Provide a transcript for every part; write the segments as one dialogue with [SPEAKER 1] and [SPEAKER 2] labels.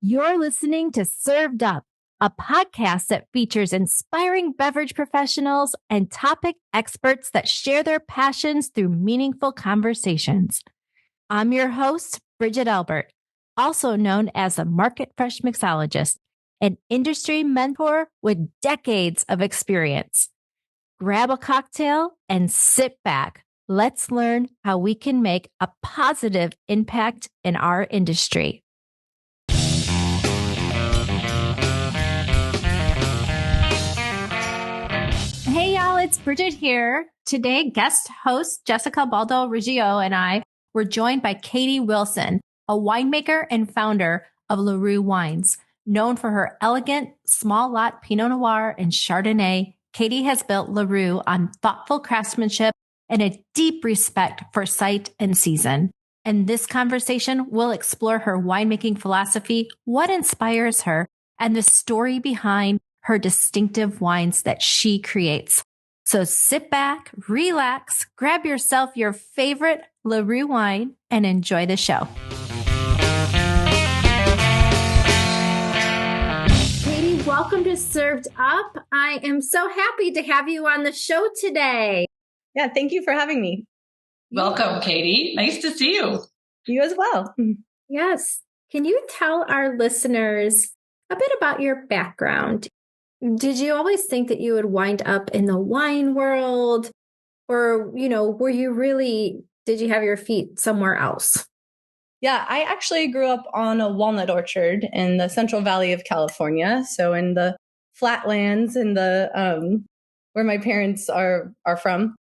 [SPEAKER 1] You're listening to Served Up, a podcast that features inspiring beverage professionals and topic experts that share their passions through meaningful conversations. I'm your host, Bridget Albert, also known as a Market Fresh Mixologist, an industry mentor with decades of experience. Grab a cocktail and sit back. Let's learn how we can make a positive impact in our industry. Hey y'all, it's Bridget here. Today, guest host Jessica Baldo-Riggio and I were joined by Katy Wilson, a winemaker and founder of LaRue Wines. Known for her elegant, small lot Pinot Noir and Chardonnay, Katy has built LaRue on thoughtful craftsmanship and a deep respect for site and season. In this conversation, we'll explore her winemaking philosophy, what inspires her, and the story behind her distinctive wines that she creates. So sit back, relax, grab yourself your favorite LaRue wine, and enjoy the show. Katy, welcome to Served Up. I am so happy to have you on the show today.
[SPEAKER 2] Yeah, thank you for having me.
[SPEAKER 3] Welcome, Katy. Nice to see you.
[SPEAKER 2] You as well.
[SPEAKER 1] Yes. Can you tell our listeners a bit about your background? Did you always think that you would wind up in the wine world? Or, did you have your feet somewhere else?
[SPEAKER 2] Yeah, I actually grew up on a walnut orchard in the Central Valley of California. So in the flatlands in the where my parents are from.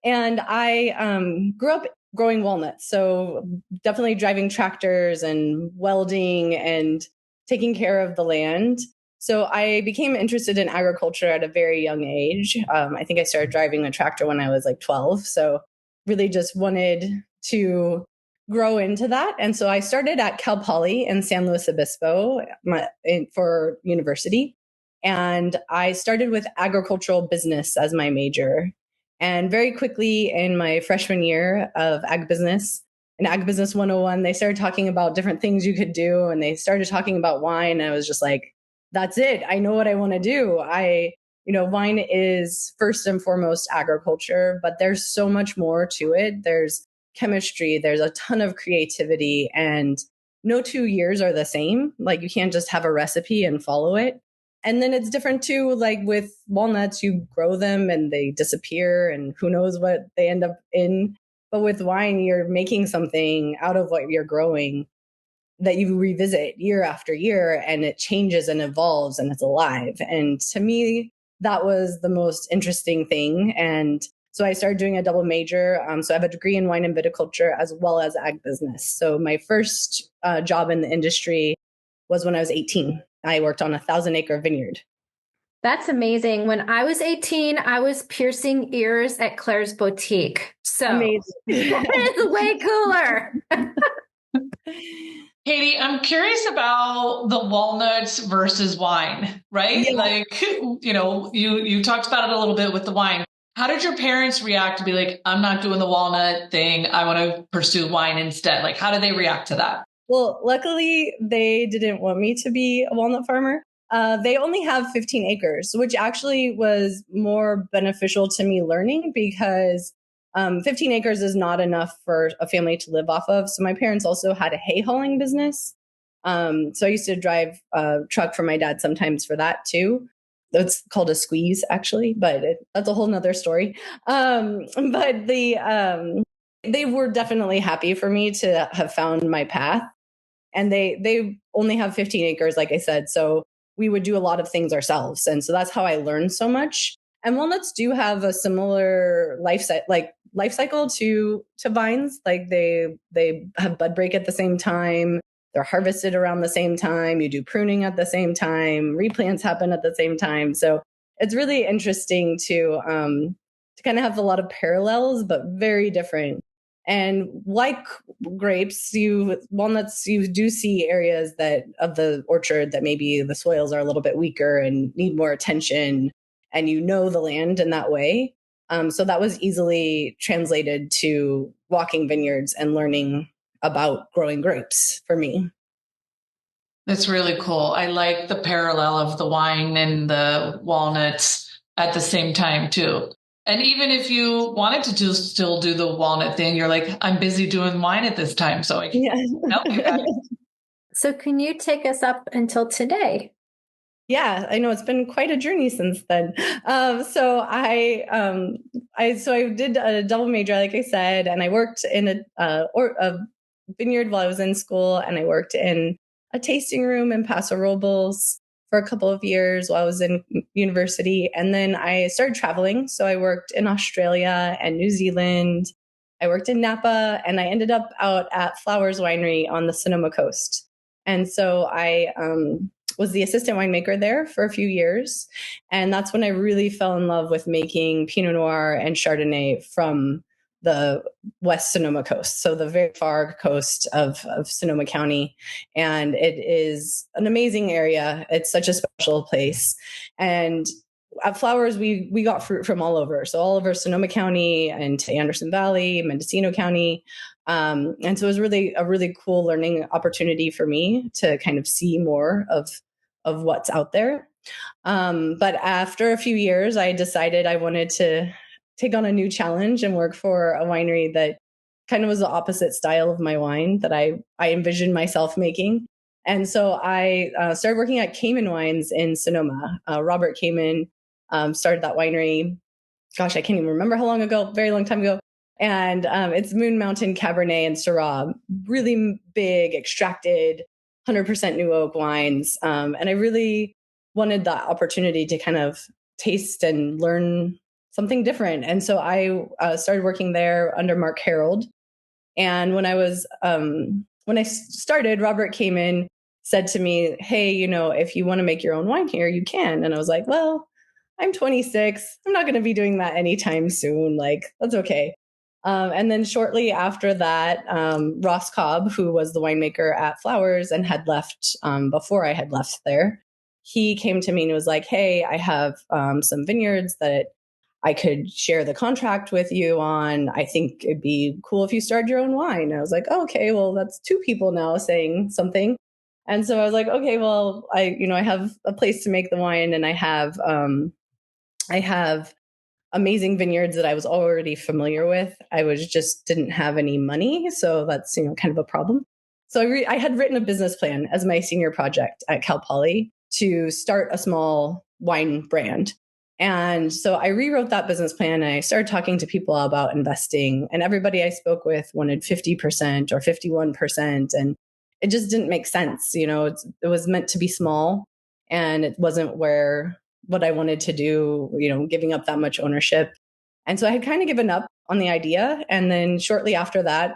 [SPEAKER 2] And I grew up growing walnuts. So definitely driving tractors and welding and taking care of the land. So I became interested in agriculture at a very young age. I think I started driving a tractor when I was like 12. So really just wanted to grow into that. And so I started at Cal Poly in San Luis Obispo for university. And I started with agricultural business as my major. And very quickly in my freshman year of ag business, in Ag Business 101, they started talking about different things you could do. And they started talking about wine. And I was just like, that's it. I know what I want to do. Wine is first and foremost agriculture, but there's so much more to it. There's chemistry, there's a ton of creativity, and no 2 years are the same. Like you can't just have a recipe and follow it. And then it's different too. Like with walnuts, you grow them and they disappear and who knows what they end up in. But with wine, you're making something out of what you're growing that you revisit year after year, and it changes and evolves and it's alive. And to me, that was the most interesting thing. And so I started doing a double major. So I have a degree in wine and viticulture as well as ag business. So my first job in the industry was when I was 18. I worked on a 1,000-acre vineyard.
[SPEAKER 1] That's amazing. When I was 18, I was piercing ears at Claire's Boutique. So
[SPEAKER 2] amazing.
[SPEAKER 1] It's way cooler.
[SPEAKER 3] Katy, I'm curious about the walnuts versus wine, right?
[SPEAKER 2] Yeah.
[SPEAKER 3] Like, you talked about it a little bit with the wine. How did your parents react to be like, I'm not doing the walnut thing. I want to pursue wine instead. Like, how did they react to that?
[SPEAKER 2] Well, luckily, they didn't want me to be a walnut farmer. They only have 15 acres, which actually was more beneficial to me learning because 15 acres is not enough for a family to live off of. So my parents also had a hay hauling business. So I used to drive a truck for my dad sometimes for that too. It's called a squeeze actually, but that's a whole nother story. But they were definitely happy for me to have found my path. And they only have 15 acres, like I said. So we would do a lot of things ourselves. And so that's how I learned so much. And walnuts do have a similar life cycle to vines. Like they have bud break at the same time. They're harvested around the same time. You do pruning at the same time. Replants happen at the same time. So it's really interesting to kind of have a lot of parallels, but very different. And like grapes, walnuts, you do see areas of the orchard that maybe the soils are a little bit weaker and need more attention, and the land in that way. So that was easily translated to walking vineyards and learning about growing grapes for me.
[SPEAKER 3] That's really cool. I like the parallel of the wine and the walnuts at the same time too. And even if you wanted to still do the walnut thing, you're like, I'm busy doing wine at this time, so I can help you guys.
[SPEAKER 1] So can you take us up until today?
[SPEAKER 2] Yeah, I know it's been quite a journey since then. I did a double major, like I said, and I worked in a vineyard while I was in school, and I worked in a tasting room in Paso Robles for a couple of years while I was in university, and then I started traveling. So I worked in Australia and New Zealand. I worked in Napa, and I ended up out at Flowers Winery on the Sonoma coast. And so I was the assistant winemaker there for a few years. And that's when I really fell in love with making Pinot Noir and Chardonnay from the West Sonoma coast, so the very far coast of Sonoma County. And it is an amazing area. It's such a special place. And at Flowers, we got fruit from all over. So all over Sonoma County and to Anderson Valley, Mendocino County. And so it was really a really cool learning opportunity for me to kind of see more of what's out there. But after a few years, I decided I wanted to take on a new challenge and work for a winery that kind of was the opposite style of my wine that I envisioned myself making. And so I started working at Cayman Wines in Sonoma. Robert Cayman started that winery. Gosh, I can't even remember how long ago, very long time ago. And it's Moon Mountain Cabernet and Syrah, really big, extracted, 100% new oak wines. And I really wanted that opportunity to kind of taste and learn something different. And so I started working there under Mark Harold. And when I started, Robert came in, said to me, hey, if you want to make your own wine here, you can. And I was like, well, I'm 26. I'm not going to be doing that anytime soon. Like, that's okay. And then shortly after that, Ross Cobb, who was the winemaker at Flowers and had left before I had left there, he came to me and was like, hey, I have some vineyards that I could share the contract with you on. I think it'd be cool if you started your own wine. And I was like, oh, okay, well, that's two people now saying something. And so I was like, okay, well, I have a place to make the wine, and I have amazing vineyards that I was already familiar with. I didn't have any money. So that's, kind of a problem. So I had written a business plan as my senior project at Cal Poly to start a small wine brand. And so I rewrote that business plan, and I started talking to people about investing, and everybody I spoke with wanted 50% or 51%. And it just didn't make sense. It was meant to be small, and it wasn't what I wanted to do, giving up that much ownership. And so I had kind of given up on the idea. And then shortly after that,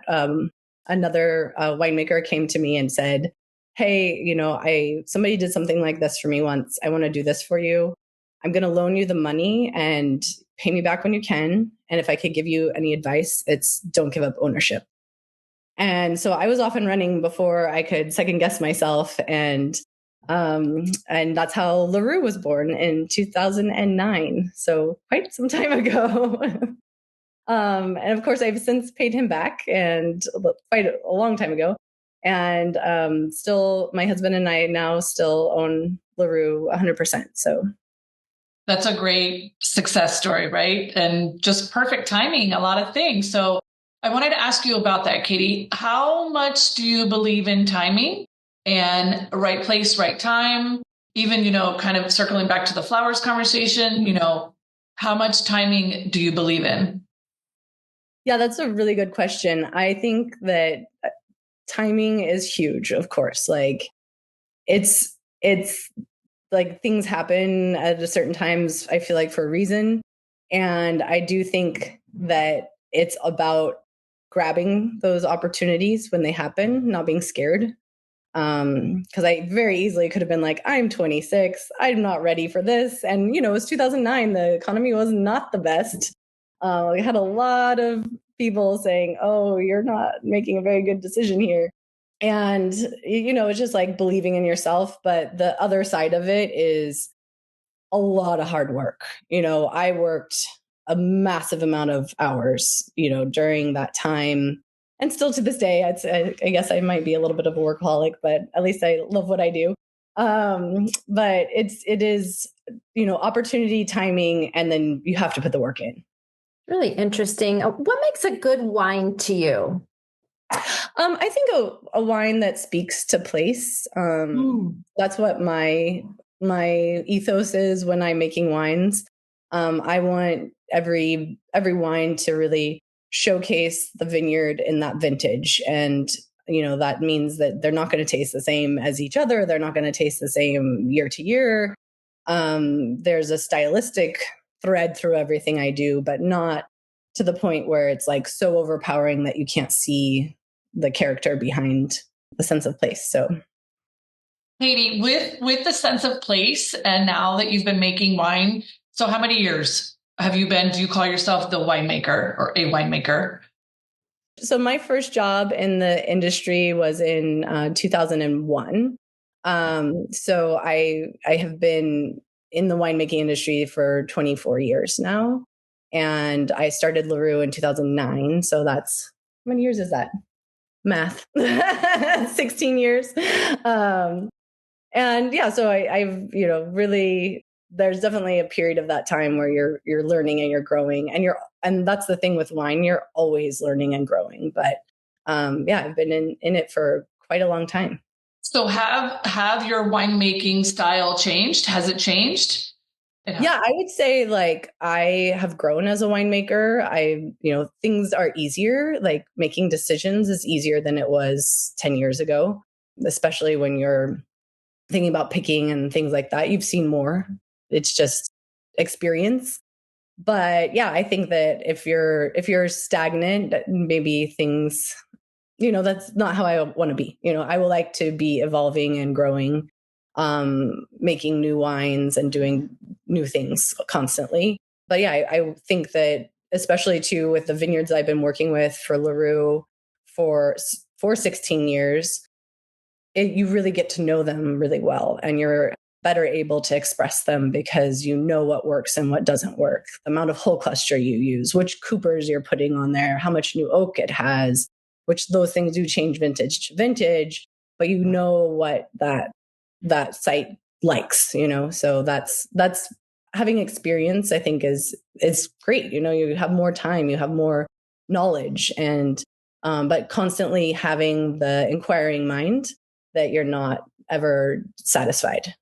[SPEAKER 2] another winemaker came to me and said, hey, somebody did something like this for me once. I want to do this for you. I'm going to loan you the money and pay me back when you can. And if I could give you any advice, it's don't give up ownership. And so I was off and running before I could second guess myself. And that's how LaRue was born in 2009. So quite some time ago. And of course, I've since paid him back, and quite a long time ago. And still, my husband and I now still own LaRue 100%. So
[SPEAKER 3] that's a great success story, right? And just perfect timing, a lot of things. So I wanted to ask you about that, Katy. How much do you believe in timing and right place, right time? Even, kind of circling back to the flowers conversation, how much timing do you believe in?
[SPEAKER 2] Yeah, that's a really good question. I think that timing is huge, of course. Like it's like things happen at a certain times, I feel like, for a reason. And I do think that it's about grabbing those opportunities when they happen, not being scared. Because I very easily could have been like, I'm 26, I'm not ready for this. And, it was 2009, the economy was not the best. We had a lot of people saying, oh, you're not making a very good decision here. And, it's just like believing in yourself. But the other side of it is a lot of hard work. I worked a massive amount of hours, during that time. and still to this day, I guess I might be a little bit of a workaholic, but at least I love what I do. But it is, opportunity, timing, and then you have to put the work in.
[SPEAKER 1] Really interesting. What makes a good wine to you?
[SPEAKER 2] I think a wine that speaks to place. That's what my ethos is when I'm making wines. I want every wine to really showcase the vineyard in that vintage, and that means that they're not going to taste the same as each other. They're not going to taste the same year to year. There's a stylistic thread through everything I do, but not to the point where it's like so overpowering that you can't see the character behind the sense of place. So,
[SPEAKER 3] Katy, with the sense of place, and now that you've been making wine, so how many years have you been? Do you call yourself the winemaker or a winemaker?
[SPEAKER 2] So my first job in the industry was in 2001. So I have been in the winemaking industry for 24 years now, and I started LaRue in 2009. So that's, how many years is that? Math. 16 years. And yeah, so I've really, there's definitely a period of that time where you're learning and you're growing, and that's the thing with wine, you're always learning and growing. But yeah, I've been in it for quite a long time.
[SPEAKER 3] So have your winemaking style changed? Has it changed?
[SPEAKER 2] Yeah, I would say like I have grown as a winemaker. Things are easier, like making decisions is easier than it was 10 years ago, especially when you're thinking about picking and things like that. You've seen more. It's just experience. But yeah, I think that if you're stagnant, maybe things, that's not how I want to be. I would like to be evolving and growing, making new wines and doing new things constantly. But yeah, I think that especially too with the vineyards I've been working with for LaRue for 16 years, you really get to know them really well, and you're better able to express them because you know what works and what doesn't work, the amount of whole cluster you use, which coopers you're putting on there, how much new oak it has, which those things do change vintage to vintage, but you know what that site likes, so that's having experience, I think is great. You have more time, you have more knowledge, and but constantly having the inquiring mind that you're not ever satisfied.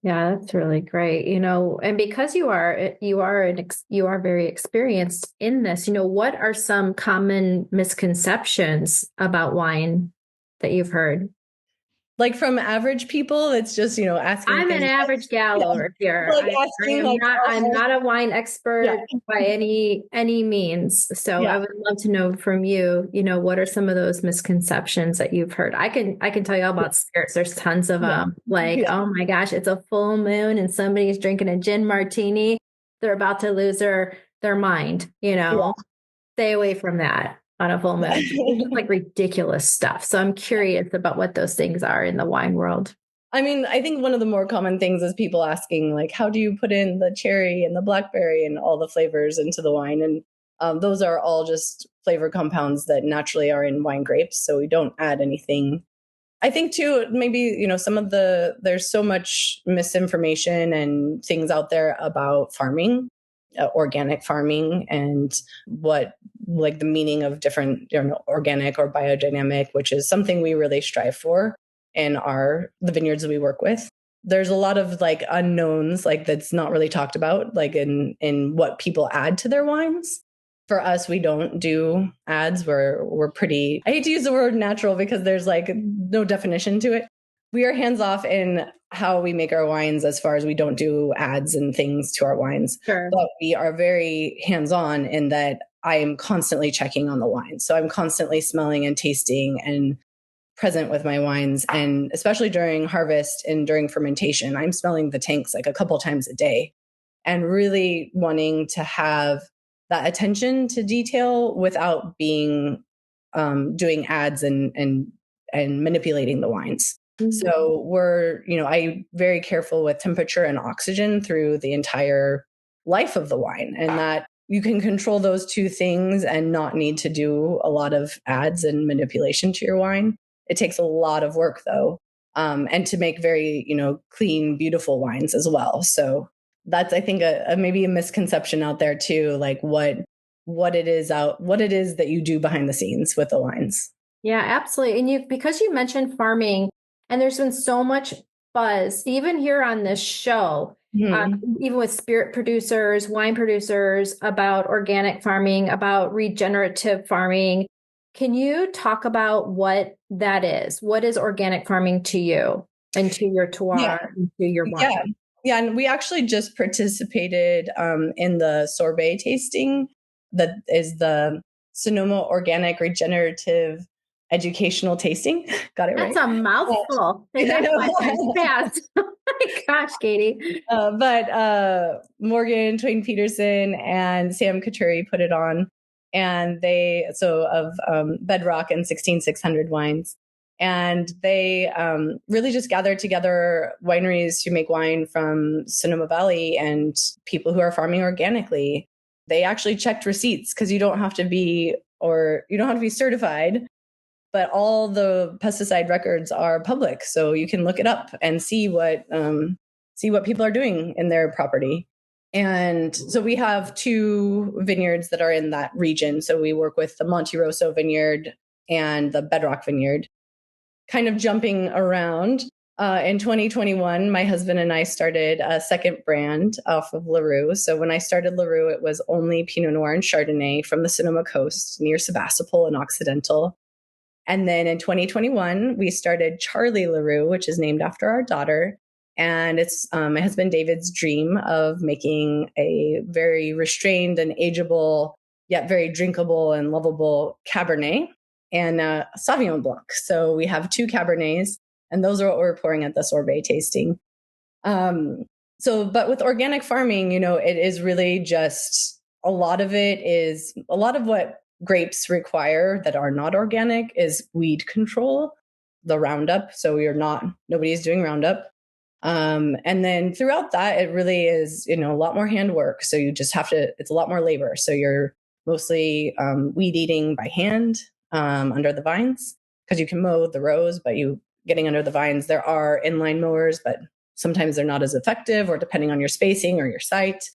[SPEAKER 1] Yeah, that's really great. And because you are very experienced in this, what are some common misconceptions about wine that you've heard?
[SPEAKER 2] Like from average people, it's just, asking.
[SPEAKER 1] I'm an average gal over here. I'm not a wine expert by any means. So I would love to know from you, what are some of those misconceptions that you've heard? I can tell you all about spirits. There's tons of them. Oh my gosh, it's a full moon and somebody's drinking a gin martini. They're about to lose their mind, Stay away from that. On a full moon. It's like ridiculous stuff. So I'm curious about what those things are in the wine world.
[SPEAKER 2] I mean, I think one of the more common things is people asking, like, how do you put in the cherry and the blackberry and all the flavors into the wine? And those are all just flavor compounds that naturally are in wine grapes. So we don't add anything. I think too, maybe, there's so much misinformation and things out there about farming, organic farming, and what like the meaning of different, organic or biodynamic, which is something we really strive for in the vineyards that we work with. There's a lot of like unknowns, like that's not really talked about, like in what people add to their wines. For us, we don't do ads. We're pretty, I hate to use the word natural because there's like no definition to it. We are hands off in how we make our wines, as far as we don't do ads and things to our wines.
[SPEAKER 1] Sure.
[SPEAKER 2] But we are very hands on in that I am constantly checking on the wine. So I'm constantly smelling and tasting and present with my wines. And especially during harvest and during fermentation, I'm smelling the tanks like a couple times a day and really wanting to have that attention to detail without being doing ads and manipulating the wines. Mm-hmm. So I'm very careful with temperature and oxygen through the entire life of the wine. And that you can control those two things and not need to do a lot of ads and manipulation to your wine. It takes a lot of work though. And to make very, clean, beautiful wines as well. So that's, I think, maybe a misconception out there too, like what it is that you do behind the scenes with the wines.
[SPEAKER 1] Yeah, absolutely. And because you mentioned farming, and there's been so much buzz, even here on this show, even with spirit producers, wine producers, about organic farming, about regenerative farming. Can you talk about what that is? What is organic farming to you and to your terroir and to your wine?
[SPEAKER 2] Yeah. And we actually just participated in the sorbet tasting that is the Sonoma Organic Regenerative Educational Tasting. Got it right.
[SPEAKER 1] That's a mouthful. Fast. Oh my gosh, Katy.
[SPEAKER 2] But Morgan Twain Peterson and Sam Couturi put it on, and of Bedrock and 16600 wines. And they really just gathered together wineries who make wine from Sonoma Valley and people who are farming organically. They actually checked receipts because you don't have to be certified, but all the pesticide records are public, so you can look it up and see what people are doing in their property. And so we have 2 vineyards that are in that region. So we work with the Monte Rosso vineyard and the Bedrock vineyard. Kind of jumping around, in 2021, my husband and I started a second brand off of LaRue. So when I started LaRue, it was only Pinot Noir and Chardonnay from the Sonoma coast near Sebastopol and Occidental. And then in 2021, we started Charlie LaRue, which is named after our daughter. And it's my husband David's dream of making a very restrained and ageable, yet very drinkable and lovable Cabernet and Sauvignon Blanc. So we have 2 Cabernets, and those are what we're pouring at the sorbet tasting. But with organic farming, it is really just a lot of what grapes require that are not organic is weed control, the Roundup. So nobody is doing Roundup. And then throughout that, it really is, a lot more handwork. So you just it's a lot more labor. So you're mostly weed eating by hand under the vines, because you can mow the rows, but getting under the vines, there are inline mowers, but sometimes they're not as effective, or depending on your spacing or your site.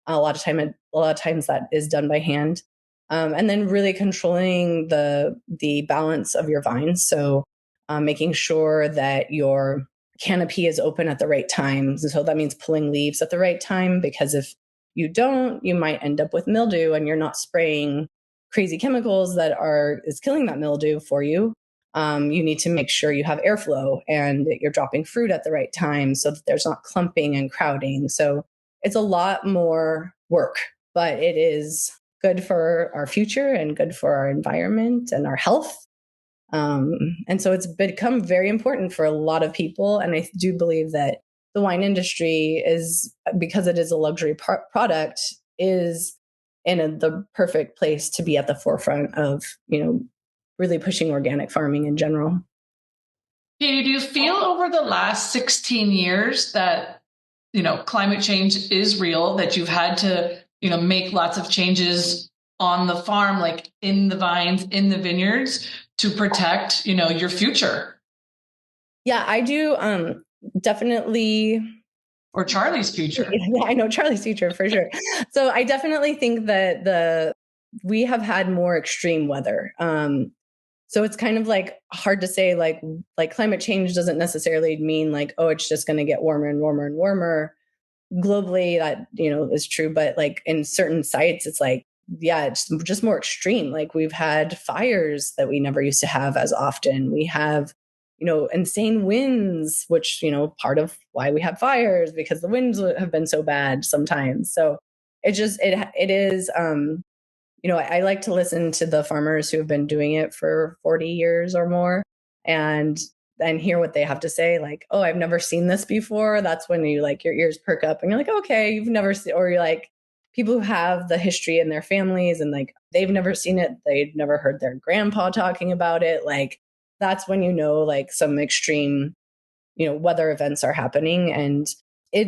[SPEAKER 2] A lot of times that is done by hand. And then really controlling the balance of your vines. So making sure that your canopy is open at the right time. So that means pulling leaves at the right time, because if you don't, you might end up with mildew and you're not spraying crazy chemicals that is killing that mildew for you. You need to make sure you have airflow and that you're dropping fruit at the right time so that there's not clumping and crowding. So it's a lot more work, but it is good for our future and good for our environment and our health. And so it's become very important for a lot of people. And I do believe that the wine industry because it is a luxury product, is in the perfect place to be at the forefront of, really pushing organic farming in general.
[SPEAKER 3] Katy, do you feel over the last 16 years that, climate change is real, that you've had to, make lots of changes on the farm, like in the vines, in the vineyards, to protect, your future?
[SPEAKER 2] Yeah, I do. Definitely.
[SPEAKER 3] Or Charlie's future.
[SPEAKER 2] Yeah, I know Charlie's future for sure. So I definitely think that we have had more extreme weather. So it's kind of like hard to say, like climate change doesn't necessarily mean like, oh, it's just going to get warmer and warmer and warmer. Globally, that, is true. But like in certain sites, it's like, yeah, it's just more extreme. Like we've had fires that we never used to have as often. We have, insane winds, which, part of why we have fires, because the winds have been so bad sometimes. So it is, I like to listen to the farmers who have been doing it for 40 years or more and hear what they have to say. Like, oh, I've never seen this before. That's when your ears perk up and you're like, okay, you've never seen, or you're like, people who have the history in their families and like, they've never seen it. They've never heard their grandpa talking about it. Like, that's when, like some extreme, weather events are happening. And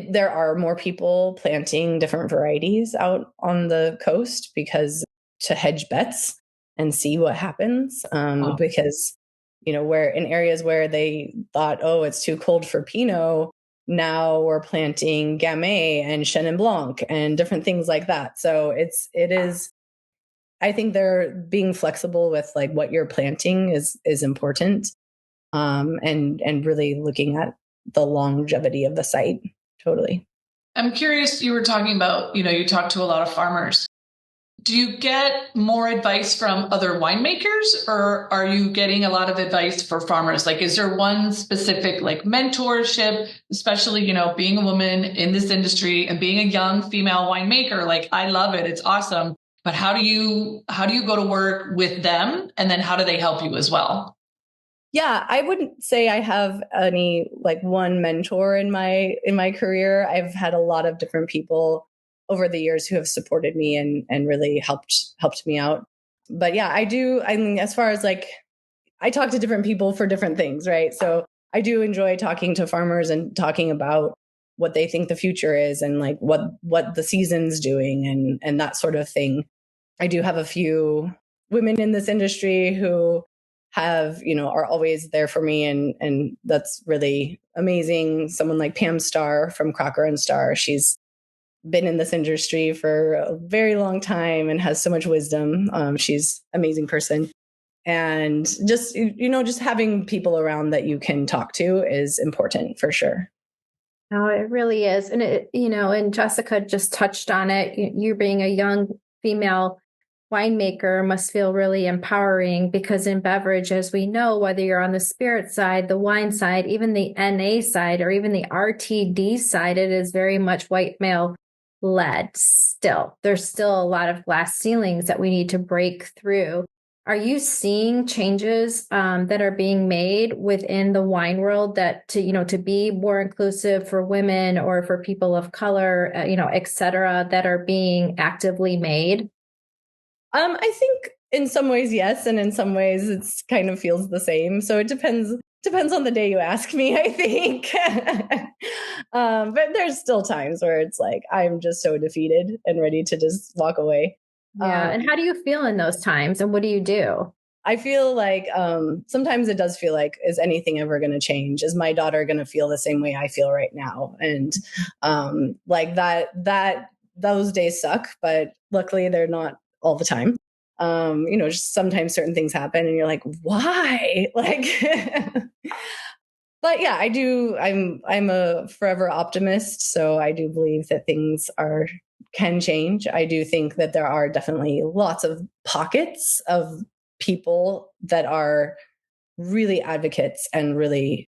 [SPEAKER 2] there are more people planting different varieties out on the coast because to hedge bets and see what happens. Because, where in areas where they thought, oh, it's too cold for Pinot, now we're planting Gamay and Chenin Blanc and different things like that. So it is, I think they're being flexible with like what you're planting is important. And really looking at the longevity of the site. Totally.
[SPEAKER 3] I'm curious, you were talking about, you talk to a lot of farmers. Do you get more advice from other winemakers, or are you getting a lot of advice for farmers? Like, is there one specific like mentorship, especially, being a woman in this industry and being a young female winemaker? Like, I love it. It's awesome. But how do you go to work with them? And then how do they help you as well?
[SPEAKER 2] Yeah, I wouldn't say I have any like one mentor in my career. I've had a lot of different people over the years who have supported me and really helped me out. But yeah, I do. I mean, as far as like, I talk to different people for different things, right? So I do enjoy talking to farmers and talking about what they think the future is and like what the season's doing and that sort of thing. I do have a few women in this industry who have, are always there for me. And that's really amazing. Someone like Pam Starr from Crocker and Starr, she's been in this industry for a very long time and has so much wisdom. She's an amazing person. And just, just having people around that you can talk to is important for sure.
[SPEAKER 1] No, it really is. And and Jessica just touched on it. You being a young female winemaker must feel really empowering, because in beverage, as we know, whether you're on the spirit side, the wine side, even the NA side, or even the RTD side, it is very much white male led still. There's still a lot of glass ceilings that we need to break through. Are you seeing changes that are being made within the wine world that to be more inclusive for women or for people of color, et cetera, that are being actively made?
[SPEAKER 2] I think in some ways, yes. And in some ways it's kind of feels the same. So it depends on the day you ask me, I think. But there's still times where it's like, I'm just so defeated and ready to just walk away.
[SPEAKER 1] Yeah. And how do you feel in those times? And what do you do?
[SPEAKER 2] I feel like sometimes it does feel like, is anything ever going to change? Is my daughter going to feel the same way I feel right now? And like that those days suck, but luckily they're not all the time. Just sometimes certain things happen and you're like, why? Like, but yeah, I do. I'm a forever optimist. So I do believe that things can change. I do think that there are definitely lots of pockets of people that are really advocates and really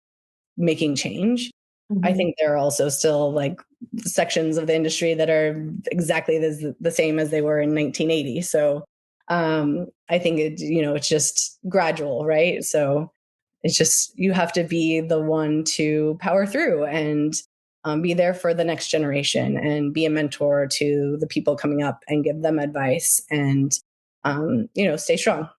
[SPEAKER 2] making change. Mm-hmm. I think there are also still like sections of the industry that are exactly the same as they were in 1980. So I think it's just gradual, right? So it's just, you have to be the one to power through and be there for the next generation and be a mentor to the people coming up and give them advice and, stay strong.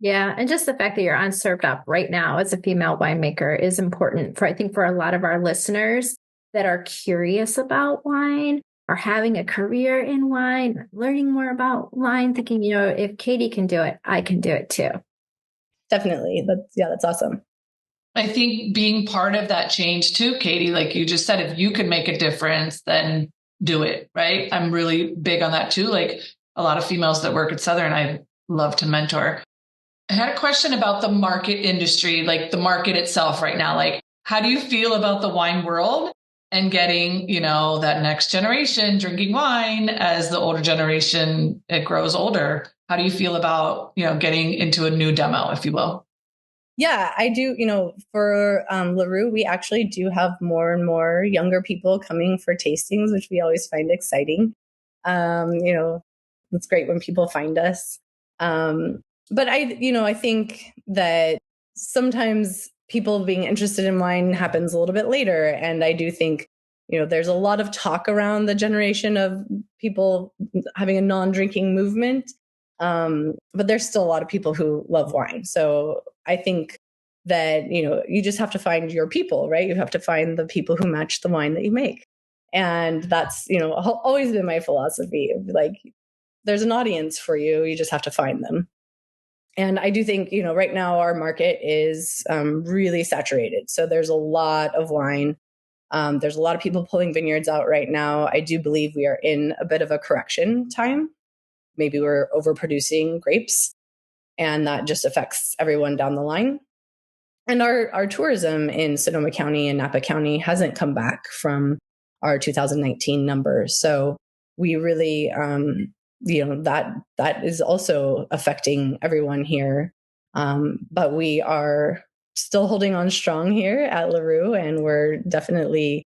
[SPEAKER 1] Yeah. And just the fact that you're on Served Up right now as a female winemaker is important I think for a lot of our listeners that are curious about wine, or having a career in wine, learning more about wine, thinking, if Katy can do it, I can do it too.
[SPEAKER 2] Definitely. That's awesome.
[SPEAKER 3] I think being part of that change too, Katy, like you just said, if you could make a difference, then do it, right? I'm really big on that too. Like a lot of females that work at Southern, I love to mentor. I had a question about the market industry, like the market itself right now. Like, how do you feel about the wine world and getting, that next generation drinking wine as the older generation, it grows older? How do you feel about, getting into a new demo, if you will?
[SPEAKER 2] Yeah, I do. For LaRue, we actually do have more and more younger people coming for tastings, which we always find exciting. It's great when people find us. But I think that sometimes people being interested in wine happens a little bit later. And I do think, there's a lot of talk around the generation of people having a non-drinking movement. But there's still a lot of people who love wine. So I think that, you just have to find your people, right? You have to find the people who match the wine that you make. And that's, always been my philosophy of like, there's an audience for you. You just have to find them. And I do think, right now our market is really saturated. So there's a lot of wine. There's a lot of people pulling vineyards out right now. I do believe we are in a bit of a correction time. Maybe we're overproducing grapes, and that just affects everyone down the line. And our tourism in Sonoma County and Napa County hasn't come back from our 2019 numbers. So we really, that is also affecting everyone here. But we are still holding on strong here at LaRue, and we're definitely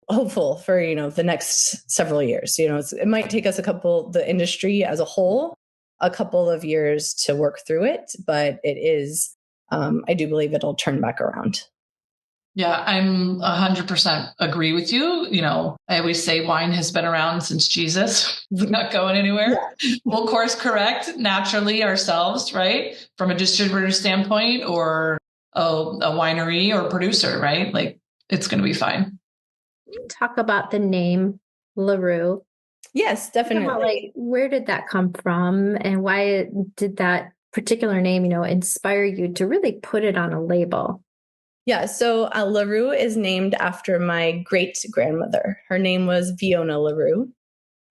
[SPEAKER 2] hopeful for, the next several years. It might take us the industry as a whole, a couple of years to work through it, but it is, I do believe it'll turn back around.
[SPEAKER 3] Yeah, I'm 100% agree with you. I always say wine has been around since Jesus. It's not going anywhere. Yeah. We'll course correct naturally ourselves, right? From a distributor standpoint or a winery or producer, right? Like it's going to be fine.
[SPEAKER 1] Talk about the name LaRue.
[SPEAKER 2] Yes, definitely.
[SPEAKER 1] Where did that come from, and why did that particular name, inspire you to really put it on a label?
[SPEAKER 2] Yeah, so LaRue is named after my great-grandmother. Her name was Fiona LaRue.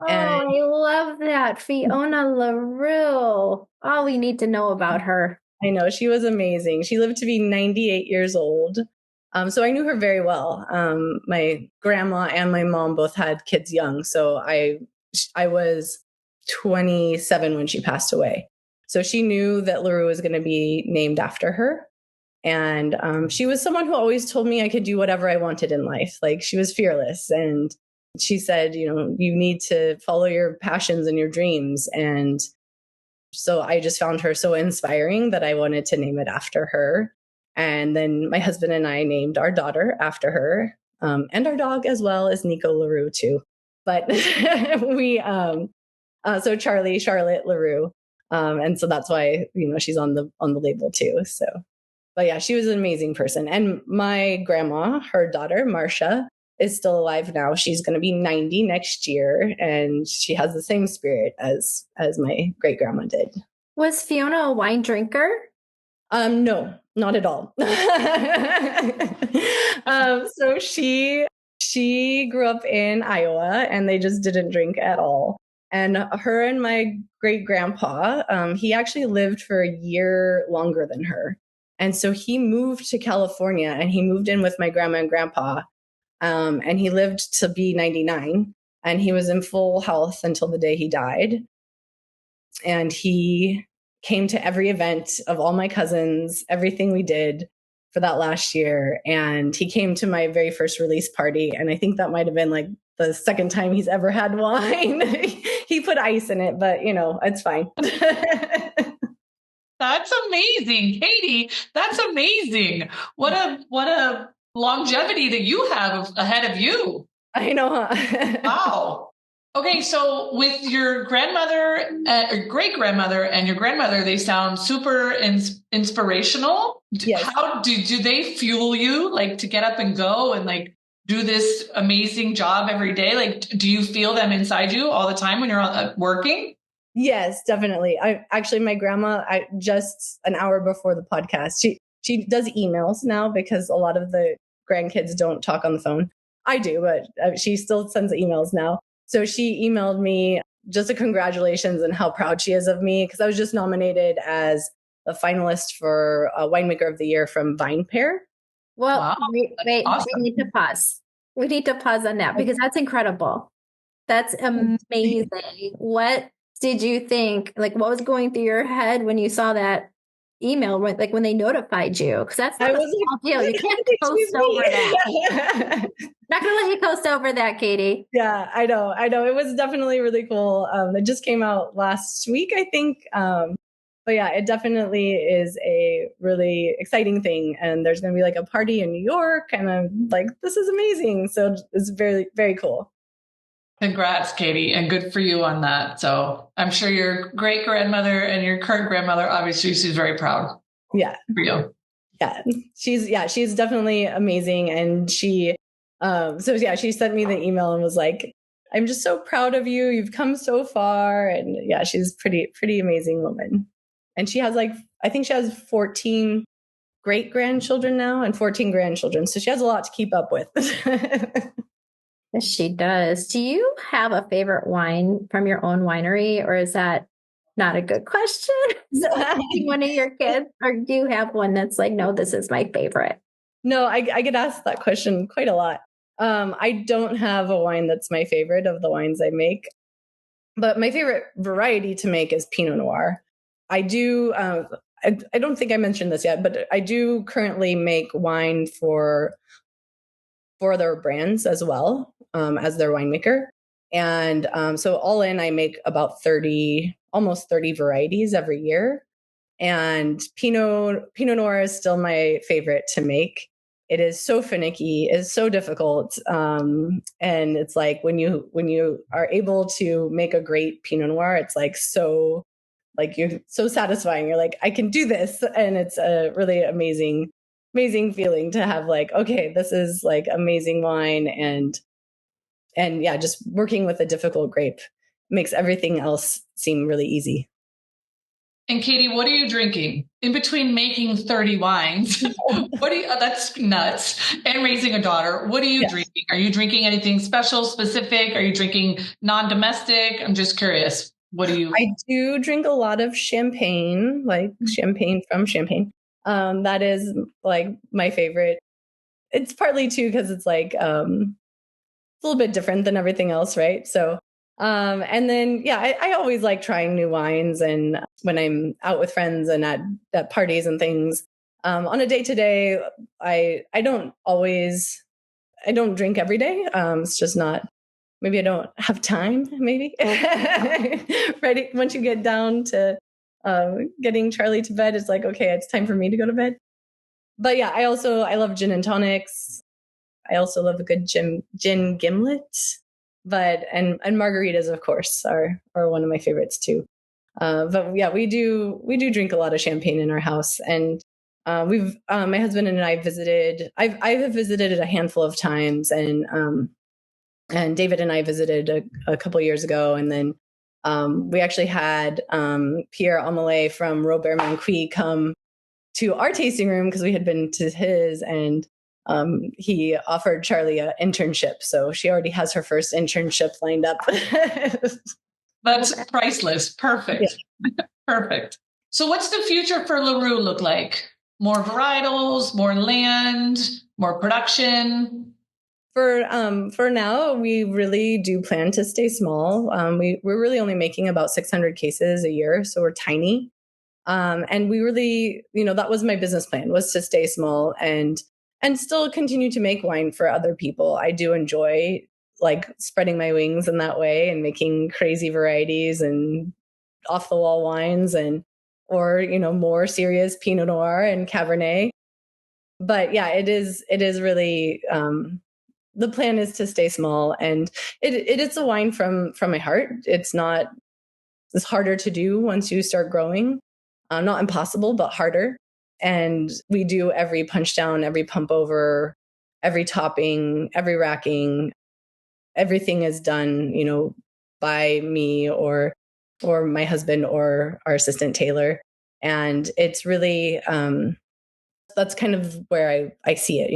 [SPEAKER 1] Oh, I love that. Fiona LaRue. Oh, we need to know about her.
[SPEAKER 2] I know. She was amazing. She lived to be 98 years old. So I knew her very well. My grandma and my mom both had kids young. So I was 27 when she passed away. So she knew that LaRue was going to be named after her. And she was someone who always told me I could do whatever I wanted in life. Like she was fearless. And she said, you need to follow your passions and your dreams. And so I just found her so inspiring that I wanted to name it after her. And then my husband and I named our daughter after her. And our dog as well is Nico LaRue too. But so Charlotte LaRue. And so that's why, she's on the label too. So. But yeah, she was an amazing person. And my grandma, her daughter, Marcia, is still alive now. She's going to be 90 next year. And she has the same spirit as my great grandma did.
[SPEAKER 1] Was Fiona a wine drinker?
[SPEAKER 2] No, not at all. So she grew up in Iowa, and they just didn't drink at all. And her and my great grandpa, he actually lived for a year longer than her. And so he moved to California, and he moved in with my grandma and grandpa. And he lived to be 99, and he was in full health until the day he died. And he came to every event of all my cousins, everything we did for that last year. And he came to my very first release party. And I think that might have been like the second time he's ever had wine. He put ice in it, but it's fine.
[SPEAKER 3] That's amazing, Katy. That's amazing. What a longevity that you have ahead of you.
[SPEAKER 2] I know, huh?
[SPEAKER 3] Wow. Okay, so with your grandmother, great grandmother, and your grandmother, they sound super inspirational.
[SPEAKER 2] Yes.
[SPEAKER 3] How do they fuel you, like to get up and go and like do this amazing job every day? Like, do you feel them inside you all the time when you're working?
[SPEAKER 2] Yes, definitely. My grandma, just an hour before the podcast, she does emails now because a lot of the grandkids don't talk on the phone. I do, but she still sends emails now. So she emailed me just a congratulations and how proud she is of me, because I was just nominated as a finalist for a winemaker of the year from Vine Pair.
[SPEAKER 1] Well, wow. Wait, awesome. We need to pause. We need to pause on that because that's incredible. That's amazing. What did you think? Like, what was going through your head when you saw that email? Like when they notified you? Because that's not a small deal. You can't coast over that. Not going to let you coast over that, Katy.
[SPEAKER 2] Yeah, I know. It was definitely really cool. It just came out last week, I think. But yeah, it definitely is a really exciting thing. And there's going to be like a party in New York. And I'm like, this is amazing. So it's very, very cool.
[SPEAKER 3] Congrats, Katy, and good for you on that. So I'm sure your great grandmother and your current grandmother, obviously, she's very proud.
[SPEAKER 2] Yeah.
[SPEAKER 3] For you.
[SPEAKER 2] Yeah. She's definitely amazing. And she So yeah, she sent me the email and was like, I'm just so proud of you. You've come so far. And yeah, she's pretty amazing woman. And she has I think she has 14 great grandchildren now and 14 grandchildren. So she has a lot to keep up with.
[SPEAKER 1] Yes, she does. Do you have a favorite wine from your own winery, or is that not a good question? One of your kids, or do you have one that's like, no, this is my favorite?
[SPEAKER 2] No, I get asked that question quite a lot. I don't have a wine that's my favorite of the wines I make, but my favorite variety to make is Pinot Noir. I do. I don't think I mentioned this yet, but I do currently make wine for other brands as well, as their winemaker. And so all in, I make about almost 30 varieties every year. And Pinot Noir is still my favorite to make. It is so finicky, it's so difficult. And it's like when you are able to make a great Pinot Noir, it's you're so satisfying. You're like, I can do this. And it's a really amazing feeling to have okay, this is amazing wine. And yeah, just working with a difficult grape makes everything else seem really easy.
[SPEAKER 3] And Katy, what are you drinking in between making 30 wines? That's nuts. And raising a daughter. What are you drinking? Are you drinking anything special, specific? Are you drinking non-domestic? I'm just curious. I
[SPEAKER 2] do drink a lot of champagne, champagne from Champagne. That is my favorite. It's partly too because it's it's a little bit different than everything else, right? So, and then I always like trying new wines, and when I'm out with friends and at parties and things, on a day-to-day, I don't drink every day. It's just not. Maybe I don't have time. Maybe right once you get down to getting Charlie to bed, it's like, okay, it's time for me to go to bed. But yeah, I love gin and tonics. I also love a good gin gimlet, and margaritas, of course, are one of my favorites too. But yeah, we do drink a lot of champagne in our house, and my husband and I visited. I have visited a handful of times, and David and I visited a couple years ago, and then we actually had Pierre Amelé from Robert Manqui come to our tasting room because we had been to his, and he offered Charlie an internship. So she already has her first internship lined up.
[SPEAKER 3] That's priceless. Perfect. Yeah. Perfect. So what's the future for LaRue look like? More varietals, more land, more production?
[SPEAKER 2] For now, we really do plan to stay small. We're really only making about 600 cases a year, so we're tiny. And we really, that was my business plan, was to stay small and still continue to make wine for other people. I do enjoy spreading my wings in that way and making crazy varieties and off the wall wines or more serious Pinot Noir and Cabernet. But yeah, it is really, the plan is to stay small, and it is a wine from my heart. It's harder to do once you start growing. Not impossible, but harder. And we do every punch down, every pump over, every topping, every racking. Everything is done, by me or my husband or our assistant Taylor. And it's really, that's kind of where I see it.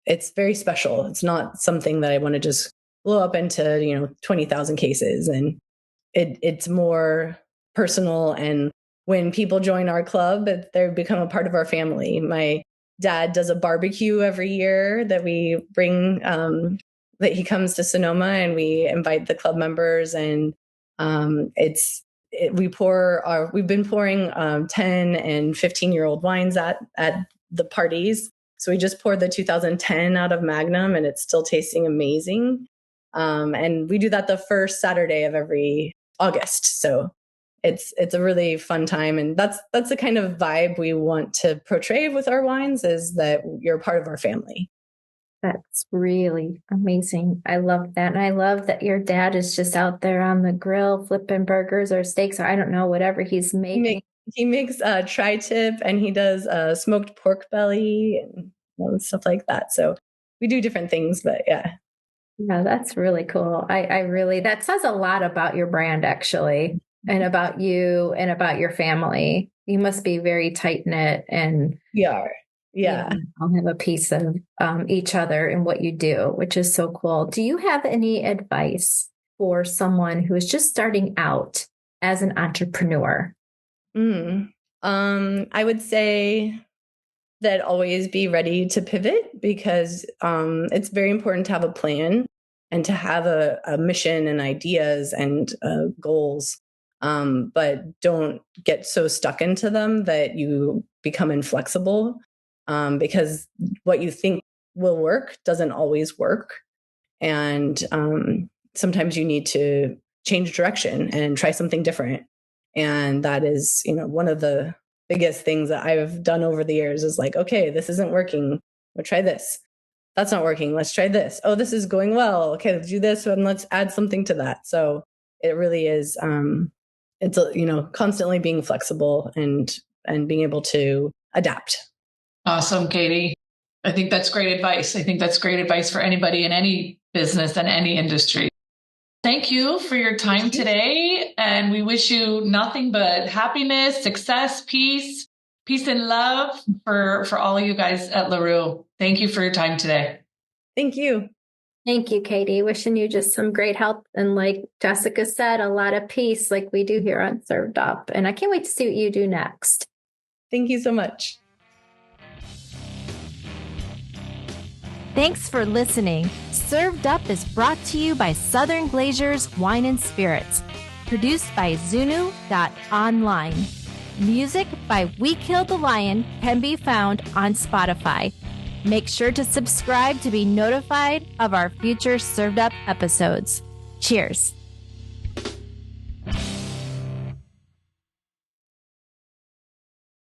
[SPEAKER 2] It's very special. It's not something that I want to just blow up into, 20,000 cases. And it's more personal. And when people join our club, they become a part of our family. My dad does a barbecue every year that we bring, that he comes to Sonoma, and we invite the club members. And we've been pouring 10 and 15-year-old wines at the parties. So we just poured the 2010 out of Magnum, and it's still tasting amazing. And we do that the first Saturday of every August. So it's a really fun time. And that's the kind of vibe we want to portray with our wines, is that you're part of our family.
[SPEAKER 1] That's really amazing. I love that. And I love that your dad is just out there on the grill flipping burgers or steaks, or I don't know, whatever he's making.
[SPEAKER 2] He makes tri-tip, and he does smoked pork belly and stuff like that. So we do different things, but yeah.
[SPEAKER 1] Yeah, that's really cool. I really, that says a lot about your brand, actually, and about you and about your family. You must be very tight knit and
[SPEAKER 2] We are. Yeah.
[SPEAKER 1] I'll have a piece of each other and what you do, which is so cool. Do you have any advice for someone who is just starting out as an entrepreneur?
[SPEAKER 2] I would say that always be ready to pivot, because it's very important to have a plan and to have a mission and ideas and goals. But don't get so stuck into them that you become inflexible, because what you think will work doesn't always work. And sometimes you need to change direction and try something different. And that is, one of the biggest things that I've done over the years is like, okay, this isn't working. We'll try this. That's not working. Let's try this. Oh, this is going well. Okay, let's do this and let's add something to that. So it really is, it's, constantly being flexible and being able to adapt.
[SPEAKER 3] Awesome, Katy. I think that's great advice. I think that's great advice for anybody in any business and any industry. Thank you for your time today. And we wish you nothing but happiness, success, peace and love for all of you guys at LaRue. Thank you for your time today.
[SPEAKER 2] Thank you.
[SPEAKER 1] Thank you, Katy. Wishing you just some great health. And like Jessica said, a lot of peace like we do here on Served Up. And I can't wait to see what you do next.
[SPEAKER 2] Thank you so much.
[SPEAKER 1] Thanks for listening. Served Up is brought to you by Southern Glazer's Wine and Spirits. Produced by Zunu.online. Music by We Killed the Lion can be found on Spotify. Make sure to subscribe to be notified of our future Served Up episodes. Cheers.